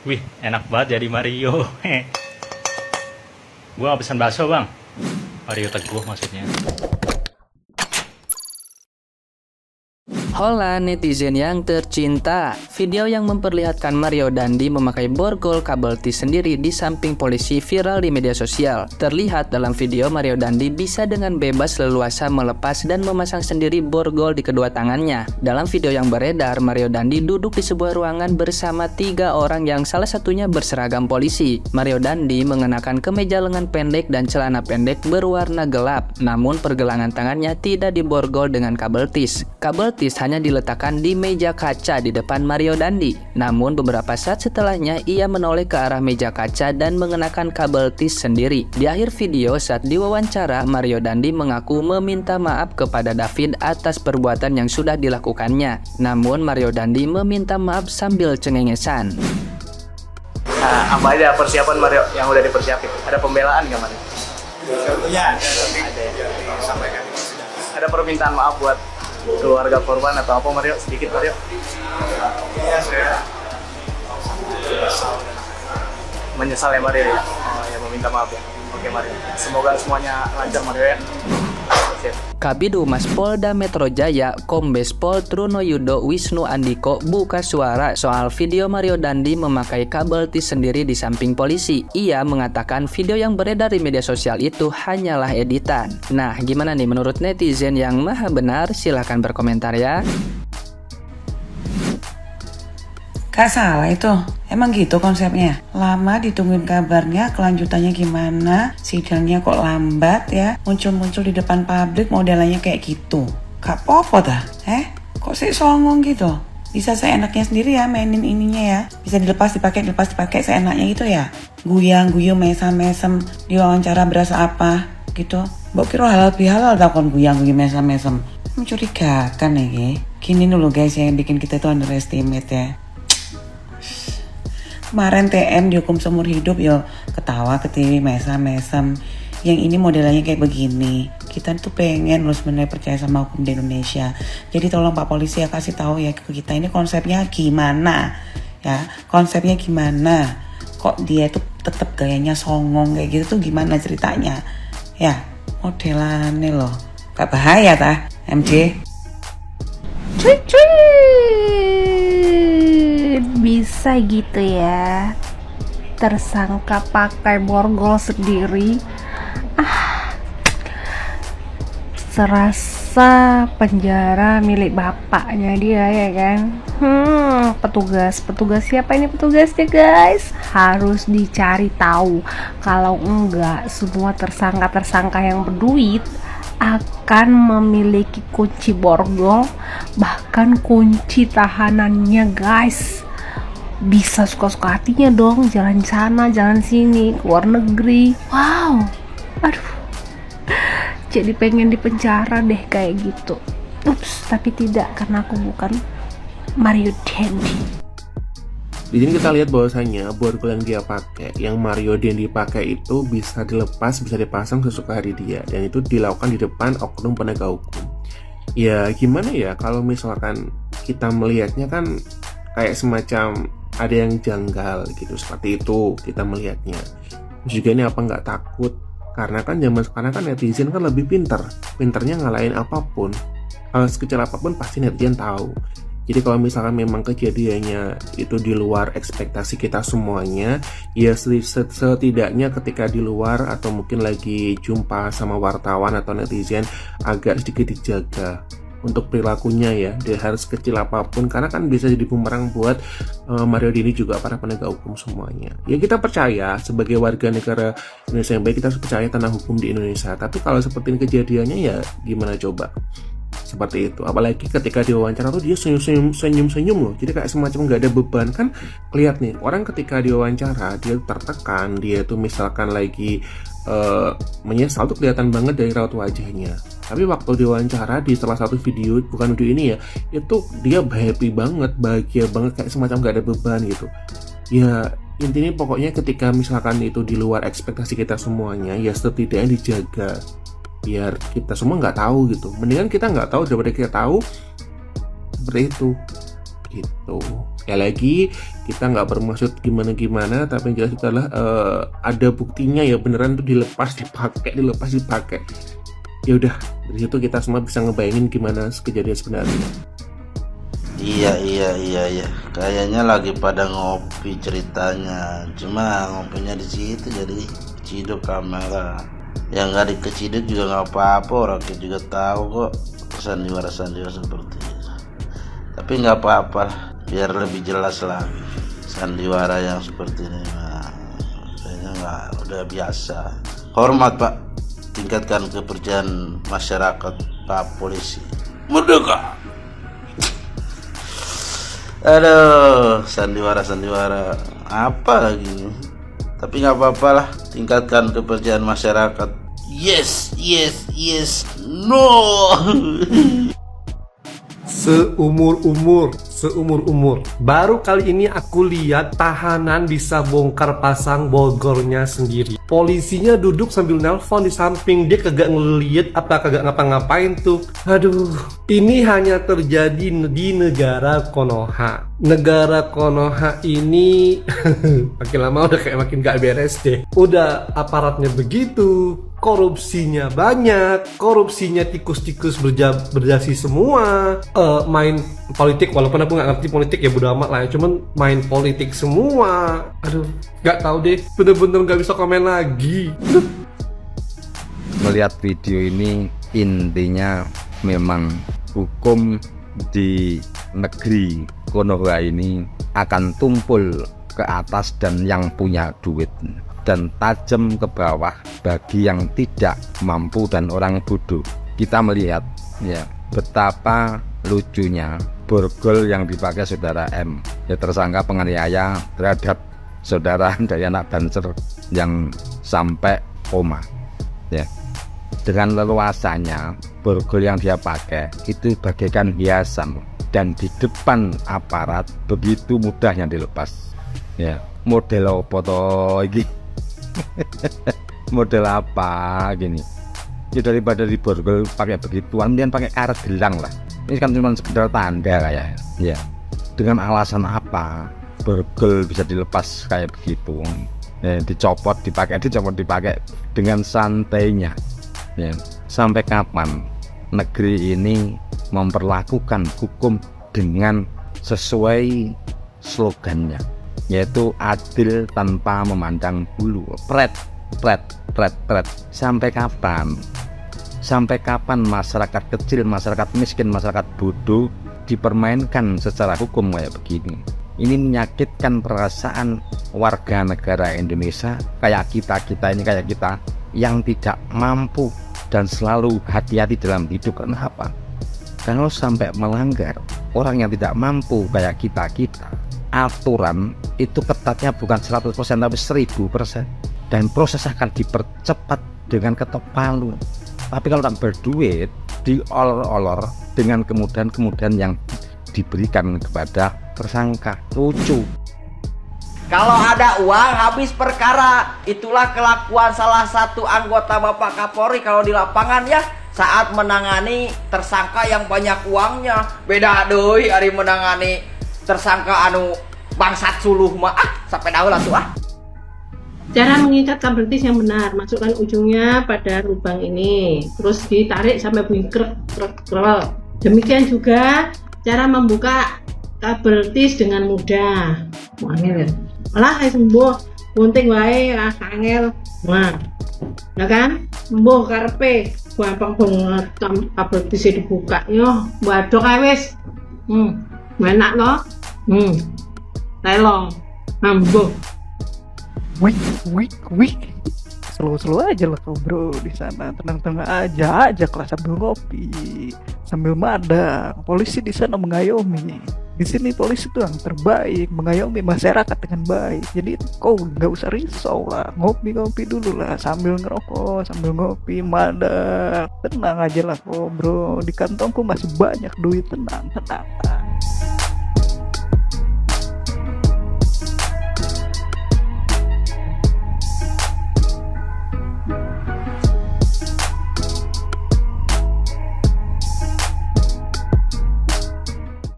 Wih, enak banget jadi Mario. Gua pesan bakso, Bang. Mario Teguh maksudnya. Hola netizen yang tercinta, video yang memperlihatkan Mario Dandi memakai borgol kabel tis sendiri di samping polisi viral di media sosial. Terlihat dalam video Mario Dandi bisa dengan bebas leluasa melepas dan memasang sendiri borgol di kedua tangannya. Dalam video yang beredar, Mario Dandi duduk di sebuah ruangan bersama 3 orang yang salah satunya berseragam polisi. Mario Dandi mengenakan kemeja lengan pendek dan celana pendek berwarna gelap, namun pergelangan tangannya tidak diborgol dengan kabel tis. Kabel tis hanya diletakkan di meja kaca di depan Mario Dandi. Namun beberapa saat setelahnya ia menoleh ke arah meja kaca dan mengenakan kabel tis sendiri. Di akhir video saat diwawancara, Mario Dandi mengaku meminta maaf kepada David atas perbuatan yang sudah dilakukannya. Namun Mario Dandi meminta maaf sambil cengengesan. Nah, apa aja persiapan Mario yang udah dipersiapin? Ada pembelaan nggak Mario? Ya, Ada permintaan maaf buat keluarga korban atau apa Mario? Sedikit Mario? iya saya Menyesal ya Mario ya? Oh ya, meminta maaf ya. Oke Mario, semoga semuanya lancar Mario ya. Siap. Kabid Humas Polda Metro Jaya, Kombes Pol Trunoyudo Wisnu Andiko buka suara soal video Mario Dandi memakai kabel tis sendiri di samping polisi. Ia mengatakan video yang beredar di media sosial itu hanyalah editan. Nah, gimana nih menurut netizen yang maha benar? Silahkan berkomentar ya. Gak salah itu, emang gitu konsepnya. Lama ditungguin kabarnya, kelanjutannya gimana, sidangnya kok lambat ya, muncul-muncul di depan publik modelannya kayak gitu. Gak apa-apa dah, kok sih songong gitu. Bisa seenaknya sendiri ya mainin ininya ya, bisa dilepas dipakai seenaknya gitu ya. Guyang-guyung mesem-mesem, diwawancara berasa apa gitu. Mbok kira halal bihalal takon guyang-guyung mesem-mesem. Mencurigakan ya. Gini dulu guys yang bikin kita tuh underestimate ya. Kemarin TM dihukum seumur hidup yo ketawa ketiwi mesem. Yang ini modelannya kayak begini. Kita tuh pengen loh sebenarnya percaya sama hukum di Indonesia. Jadi tolong Pak Polisi ya kasih tahu ya ke kita ini konsepnya gimana ya, konsepnya gimana. Kok dia tuh tetap gayanya songong kayak gitu tuh gimana ceritanya ya, modelannya loh. Gak bahaya tah MJ? Bisa gitu ya, tersangka pakai borgol sendiri. Serasa penjara milik bapaknya dia ya kan. Petugas siapa ini petugasnya guys? Harus dicari tahu. Kalau enggak, semua tersangka yang berduit akan memiliki kunci borgol, bahkan kunci tahanannya guys. Bisa suka-suka hatinya dong, jalan sana, jalan sini, keluar negeri. Wow, aduh, jadi pengen dipenjara deh kayak gitu. Ups, tapi tidak, karena aku bukan Mario Dandi. Di sini kita lihat bahwasanya borgol yang dia pakai, yang Mario Dandi pakai itu bisa dilepas, bisa dipasang sesuka hati dia, dan itu dilakukan di depan oknum penegak hukum. Ya gimana ya kalau misalkan kita melihatnya kan kayak semacam ada yang janggal gitu, seperti itu kita melihatnya. Terus juga ini apa nggak takut? Karena kan zaman sekarang kan netizen kan lebih pinternya ngalahin apapun, hal sekecil apapun pasti netizen tahu. Jadi kalau misalkan memang kejadiannya itu di luar ekspektasi kita semuanya, ya setidaknya ketika di luar atau mungkin lagi jumpa sama wartawan atau netizen agak sedikit dijaga untuk perilakunya ya, dia harus kecil apapun, karena kan bisa jadi bumerang buat Mario Dandi juga para penegak hukum semuanya. Ya kita percaya sebagai warga negara Indonesia yang baik, kita harus percaya tentang hukum di Indonesia. Tapi kalau seperti ini kejadiannya ya gimana coba? Seperti itu, apalagi ketika diwawancara tuh dia senyum loh, jadi kayak semacam nggak ada beban. Kan lihat nih, orang ketika diwawancara dia tertekan, dia tuh misalkan lagi menyesal tuh kelihatan banget dari raut wajahnya. Tapi waktu diwawancara di salah satu video, bukan video ini ya, itu dia happy banget, bahagia banget, kayak semacam nggak ada beban gitu. Ya intinya pokoknya ketika misalkan itu di luar ekspektasi kita semuanya, ya setidaknya dijaga biar kita semua nggak tahu gitu. Mendingan kita nggak tahu daripada kita tahu, seperti itu gitu. Sekali lagi, kita nggak bermaksud gimana-gimana, tapi yang jelas itu adalah ada buktinya ya, beneran tuh dilepas dipakai. Ya udah, dari situ kita semua bisa ngebayangin gimana kejadian sebenarnya. Iya. Kayaknya lagi pada ngopi ceritanya. Cuma ngopinya di situ jadi keciduk kamera. Yang nggak dikeciduk juga nggak apa-apa, orang kita juga tahu kok sandiwara seperti itu. Tapi nggak apa-apa, biar lebih jelas lagi. Sandiwara yang seperti ini, kayaknya nggak, udah biasa. Hormat Pak, tingkatkan kepercayaan masyarakat Pak Polisi. Merdeka. Aduh, sandiwara apa lagi? Tapi nggak apa-apa lah, tingkatkan kepercayaan masyarakat. Yes, no. Seumur-umur baru kali ini aku lihat tahanan bisa bongkar pasang Bogornya sendiri. Polisinya duduk sambil nelpon di samping, dia kagak ngeliat apa kagak ngapa-ngapain tuh. Aduh, ini hanya terjadi di negara Konoha. Negara Konoha ini makin lama udah kayak makin gak beres deh. Udah aparatnya begitu, korupsinya banyak, korupsinya tikus-tikus berdasi semua, main politik, walaupun aku nggak ngerti politik ya bodo amat lah ya, cuman main politik semua. Aduh, nggak tahu deh, bener-bener nggak bisa komen lagi. Melihat video ini, intinya memang hukum di negeri Konoha ini akan tumpul ke atas dan yang punya duit, dan tajam ke bawah bagi yang tidak mampu dan orang bodoh. Kita melihat ya betapa lucunya borgol yang dipakai saudara M, ya tersangka penganiaya terhadap saudara dari anak Banser yang sampai koma. Ya, dengan leluasanya borgol yang dia pakai itu bagaikan hiasan, dan di depan aparat begitu mudahnya dilepas. Ya, model foto ini model apa gini ya, daripada di borgol pakai begituan, kemudian pakai karet gelang lah. Ini kan cuma sekedar tanda kayak ya. Dengan alasan apa borgol bisa dilepas kayak begitu ya, dicopot dipakai dengan santainya ya. Sampai kapan negeri ini memperlakukan hukum dengan sesuai slogannya, yaitu adil tanpa memandang bulu, pret. Sampai kapan masyarakat kecil, masyarakat miskin, masyarakat bodoh dipermainkan secara hukum kayak begini? Ini menyakitkan perasaan warga negara Indonesia kayak kita yang tidak mampu dan selalu hati-hati dalam hidup. Kenapa? Kalau sampai melanggar orang yang tidak mampu kayak kita, aturan itu ketatnya bukan 100% tapi 1000%, dan proses akan dipercepat dengan ketok palu. Tapi kalau tak berduit, diolor-olor dengan kemudahan yang diberikan kepada tersangka. Lucu. Kalau ada uang habis perkara. Itulah kelakuan salah satu anggota Bapak Kapolri kalau di lapangan ya, saat menangani tersangka yang banyak uangnya. Beda doi hari menangani tersangka anu bangsat suluh mah, sampai dah lah tuh Cara mengikat kabel tis yang benar, masukkan ujungnya pada lubang ini, terus ditarik sampai bunyi krek. Demikian juga cara membuka kabel tis dengan mudah. Angel malah sembuh, gunting wae angel. Nah, ya kan? Mbuh karepe gampang banget kabel tis dibuka. Yo, badok ae wis. Enak loh. Telong. Mbuh. Wih, slow aja lah kau bro di sana, tenang-tenang aja kelas sambil ngopi, sambil madang. Polisi di sana mengayomi. Di sini polisi tuh yang terbaik, mengayomi masyarakat dengan baik. Jadi kau nggak usah risau lah, ngopi dulu lah sambil ngerokok, sambil ngopi, madang. Tenang aja lah kau bro, di kantongku masih banyak duit, tenang.